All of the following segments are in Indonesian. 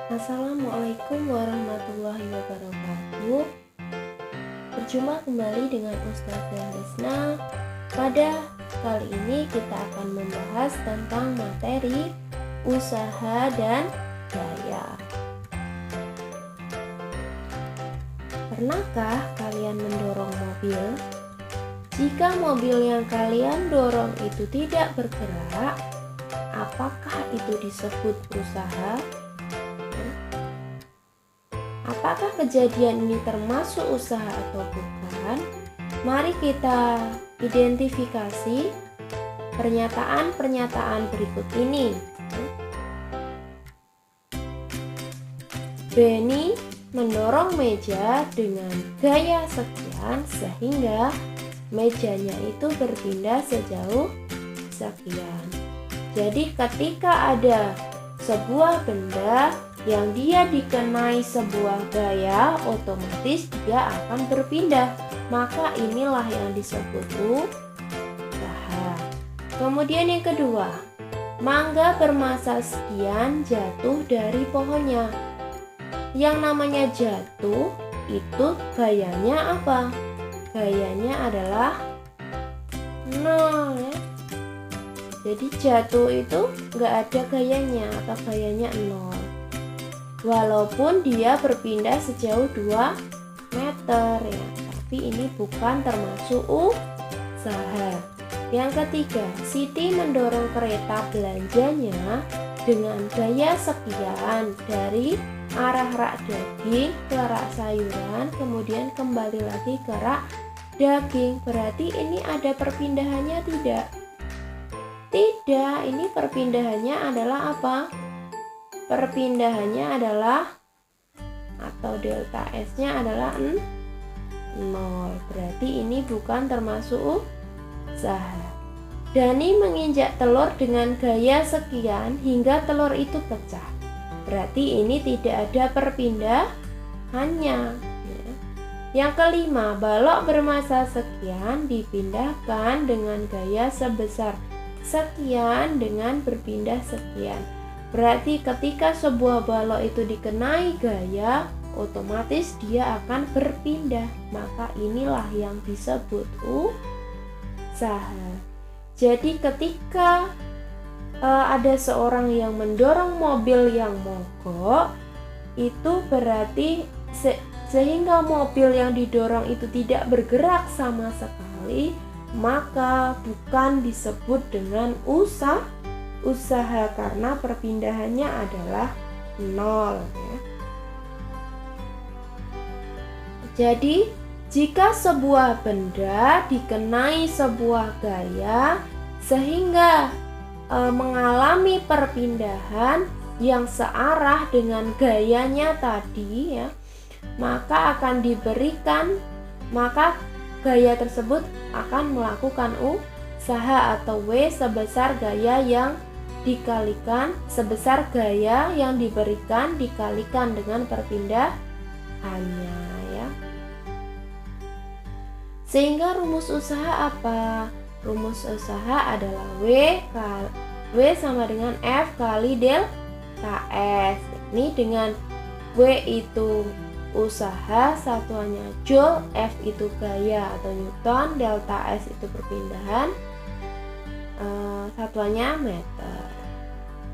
Assalamualaikum warahmatullahi wabarakatuh. Berjumpa kembali dengan Ustazah Desna. Pada kali ini kita akan membahas tentang materi usaha dan gaya. Pernahkah kalian mendorong mobil? Jika mobil yang kalian dorong itu tidak bergerak, apakah itu disebut usaha? Apakah kejadian ini termasuk usaha atau bukan? Mari kita identifikasi pernyataan-pernyataan berikut ini. Benny mendorong meja dengan gaya sekian sehingga mejanya itu berpindah sejauh sekian. Jadi ketika ada sebuah benda yang dia dikenai sebuah gaya, otomatis dia akan berpindah. Maka inilah yang disebut usaha. Kemudian yang kedua, mangga bermasa sekian jatuh dari pohonnya. Yang namanya jatuh itu gayanya apa? Gayanya adalah 0 ya. Jadi jatuh itu nggak ada gayanya atau gayanya 0. Walaupun dia berpindah sejauh 2 meter ya, tapi ini bukan termasuk usaha. Yang ketiga, Siti mendorong kereta belanjanya dengan gaya sekian dari arah rak daging ke rak sayuran, kemudian kembali lagi ke rak daging. Berarti ini ada perpindahannya tidak? Tidak, ini perpindahannya adalah apa? Perpindahannya adalah atau delta S-nya adalah 0. Berarti ini bukan termasuk usaha. Dani menginjak telur dengan gaya sekian hingga telur itu pecah. Berarti ini tidak ada perpindahannya. Yang kelima, balok bermasa sekian dipindahkan dengan gaya sebesar sekian dengan berpindah sekian. Berarti ketika sebuah balok itu dikenai gaya, otomatis dia akan berpindah. Maka inilah yang disebut usaha. Jadi ketika ada seorang yang mendorong mobil yang mogok, itu berarti sehingga mobil yang didorong itu tidak bergerak sama sekali, maka bukan disebut dengan usaha karena perpindahannya adalah 0 ya. Jadi jika sebuah benda dikenai sebuah gaya sehingga mengalami perpindahan yang searah dengan gayanya tadi ya, maka gaya tersebut akan melakukan usaha atau W sebesar gaya yang diberikan dikalikan dengan perpindahannya ya. Sehingga rumus usaha apa? Rumus usaha adalah W sama dengan F kali delta S. Ini dengan W itu usaha, satuannya joule, F itu gaya atau Newton, delta S itu perpindahan, satuannya meter.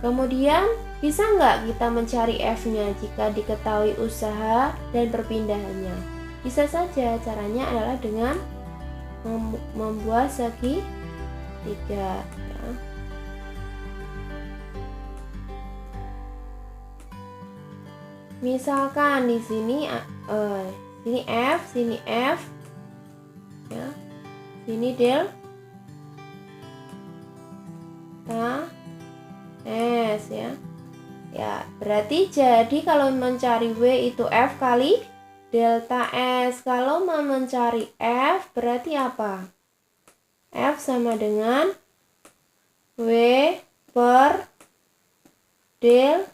Kemudian bisa nggak kita mencari F-nya jika diketahui usaha dan perpindahannya? Bisa saja, caranya adalah dengan membuat segitiga ya. Misalkan di sini sini F ya. Sini delta S ya. Ya, berarti jadi kalau mencari W itu F kali delta S. Kalau mau mencari F berarti apa? F sama dengan W per delta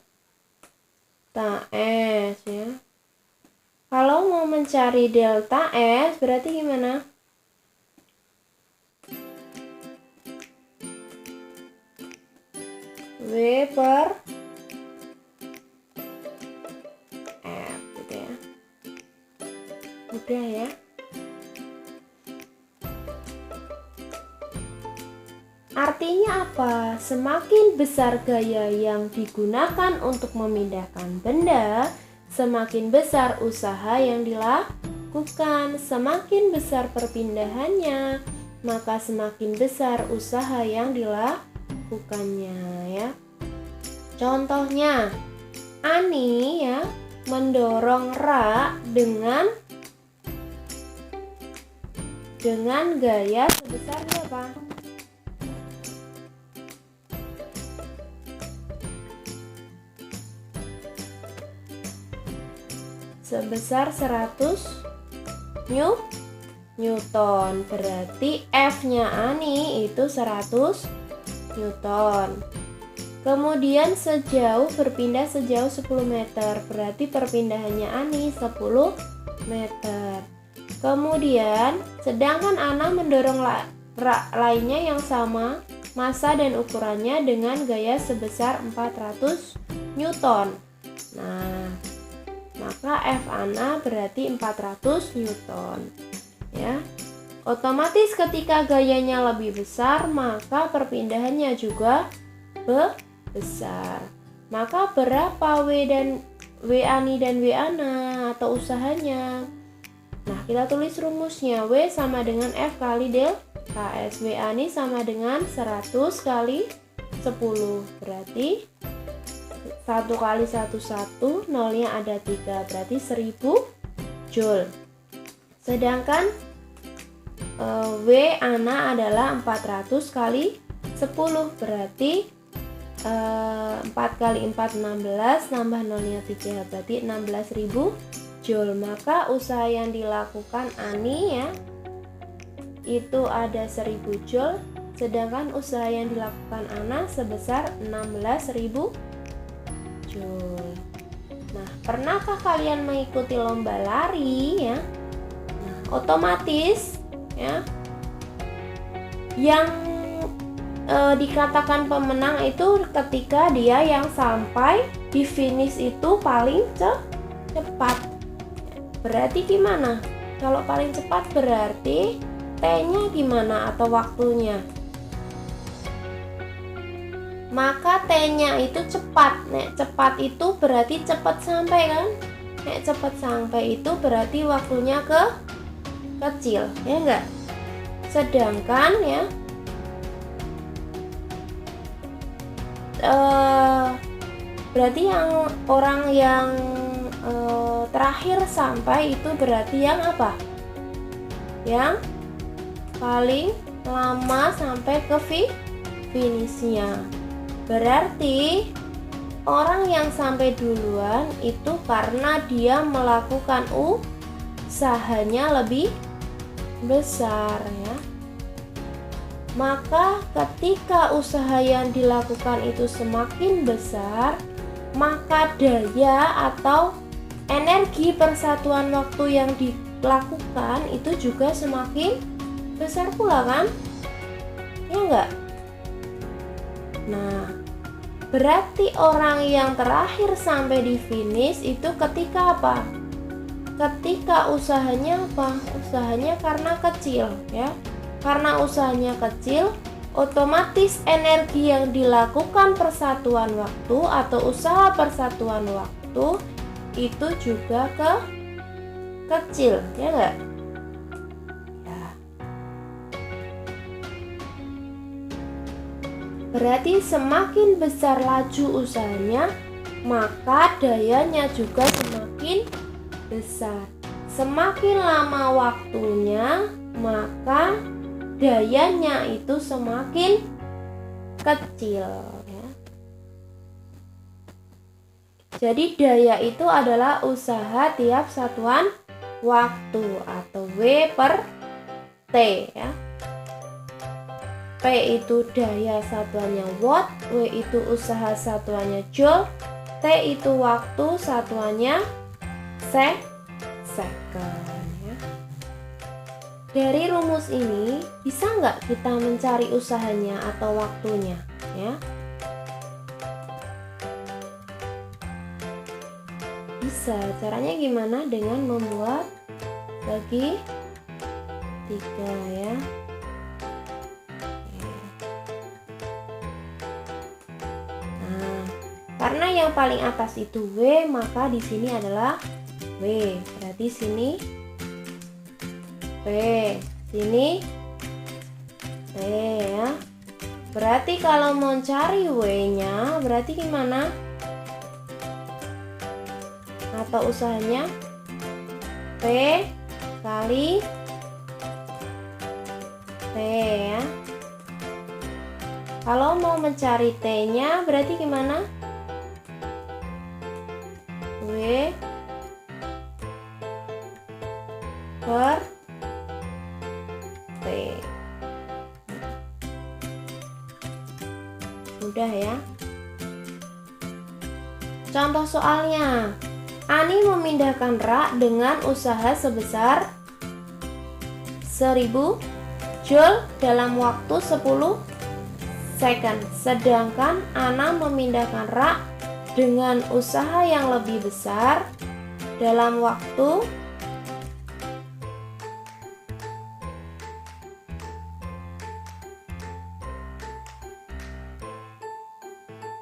S ya. Kalau mau mencari delta S berarti gimana? W per mudah ya. Artinya apa? Semakin besar gaya yang digunakan untuk memindahkan benda, semakin besar usaha yang dilakukan. Semakin besar perpindahannya, maka semakin besar usaha yang dilakukannya ya. Contohnya, Ani ya mendorong Ra dengan gaya sebesar berapa? Sebesar 100 Newton. Berarti F-nya Ani itu 100 Newton. Kemudian berpindah sejauh 10 meter. Berarti perpindahannya Ani 10 meter. Kemudian sedangkan Ana mendorong lainnya yang sama massa dan ukurannya dengan gaya sebesar 400 Newton. Nah, maka F Ana berarti 400 Newton ya. Otomatis ketika gayanya lebih besar, maka perpindahannya juga besar. Maka berapa W Ani dan W Ana atau usahanya? Nah, kita tulis rumusnya. W sama dengan F kali del KS. W Ani sama dengan 100 kali 10. Berarti 1 kali 1 1, nolnya ada 3, berarti 1000 Joule. Sedangkan W Ana adalah 400 kali 10, berarti 4 kali 4 16, nambah nolnya 3, berarti 16.000 Joule. Maka usaha yang dilakukan Ani ya itu ada 1000 Joule, sedangkan usaha yang dilakukan Ana sebesar 16.000 Joule. Nah, pernahkah kalian mengikuti lomba lari ya? Nah, otomatis ya yang dikatakan pemenang itu ketika dia yang sampai di finish itu paling cepat. Berarti gimana? Kalau paling cepat berarti T-nya gimana atau waktunya? Maka T-nya itu cepat. Nek cepat itu berarti cepat sampai kan? Nek cepat sampai itu berarti waktunya kecil, ya enggak? Sedangkan ya berarti yang orang yang terakhir sampai itu berarti yang apa? Yang paling lama sampai ke finishnya. Berarti orang yang sampai duluan itu karena dia melakukan usahanya lebih besar ya. Maka ketika usaha yang dilakukan itu semakin besar, maka daya atau energi persatuan waktu yang dilakukan itu juga semakin besar pula kan? Ya enggak? Nah, berarti orang yang terakhir sampai di finish itu ketika apa? Ketika usahanya apa? Usahanya karena kecil ya. Karena usahanya kecil, otomatis energi yang dilakukan persatuan waktu atau usaha persatuan waktu itu juga kecil, ya enggak? Berarti semakin besar laju usahanya, maka dayanya juga semakin besar. Semakin lama waktunya, maka dayanya itu semakin kecil ya. Jadi daya itu adalah usaha tiap satuan waktu atau W per T ya. P itu daya satuannya watt, W itu usaha satuannya joule, T itu waktu satuannya second ya. Dari rumus ini bisa nggak kita mencari usahanya atau waktunya ya? Bisa. Caranya gimana? Dengan membuat bagi 3 ya. Nah, karena yang paling atas itu W, maka di sini adalah W. Berarti sini P, sini T ya. Berarti kalau mau cari W-nya, berarti gimana? Atau usahanya P kali T ya. Kalau mau mencari T-nya, berarti gimana? W per T. Mudah ya. Contoh soalnya, Ani memindahkan rak dengan usaha sebesar 1000 Joule dalam waktu 10 second. Sedangkan Ana memindahkan rak dengan usaha yang lebih besar dalam waktu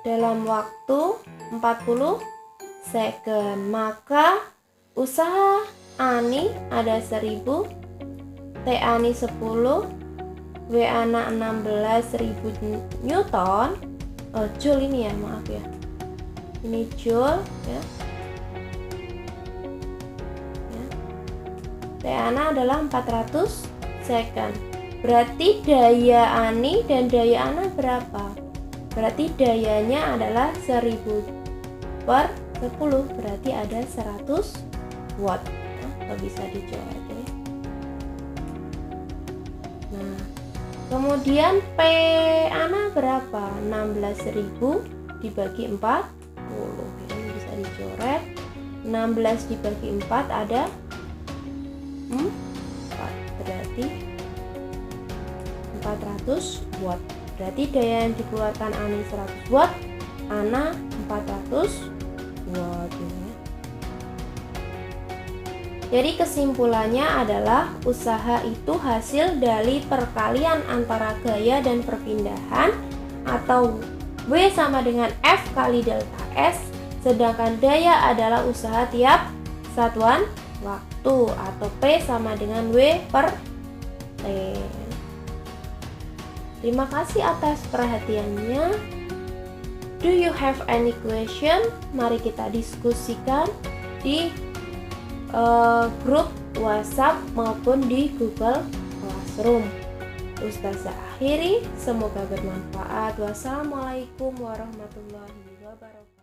40 second. Maka usaha Ani ada 1000, T Ani 10, W Ana 16.000 Newton. Joule ini ya, maaf ya. Ini Joule ya. T Ana adalah 400 second. Berarti daya Ani dan daya Ana berapa? Berarti dayanya adalah 1000 per 10, berarti ada 100 watt. Nah, bisa dicoret ya. Nah, kemudian P Ana berapa? 16.000 dibagi 40. Ini bisa dicoret. 16 dibagi 4 ada 4. Berarti 400 watt. Berarti daya yang dikeluarkan Ani 100 watt, Ana 400 watt ya. Jadi kesimpulannya adalah usaha itu hasil dari perkalian antara gaya dan perpindahan, atau W sama dengan F kali delta S, sedangkan daya adalah usaha tiap satuan waktu, atau P sama dengan W per T. Terima kasih atas perhatiannya. Do you have any question? Mari kita diskusikan di grup WhatsApp maupun di Google Classroom. Ustazah akhiri, semoga bermanfaat. Wassalamualaikum warahmatullahi wabarakatuh.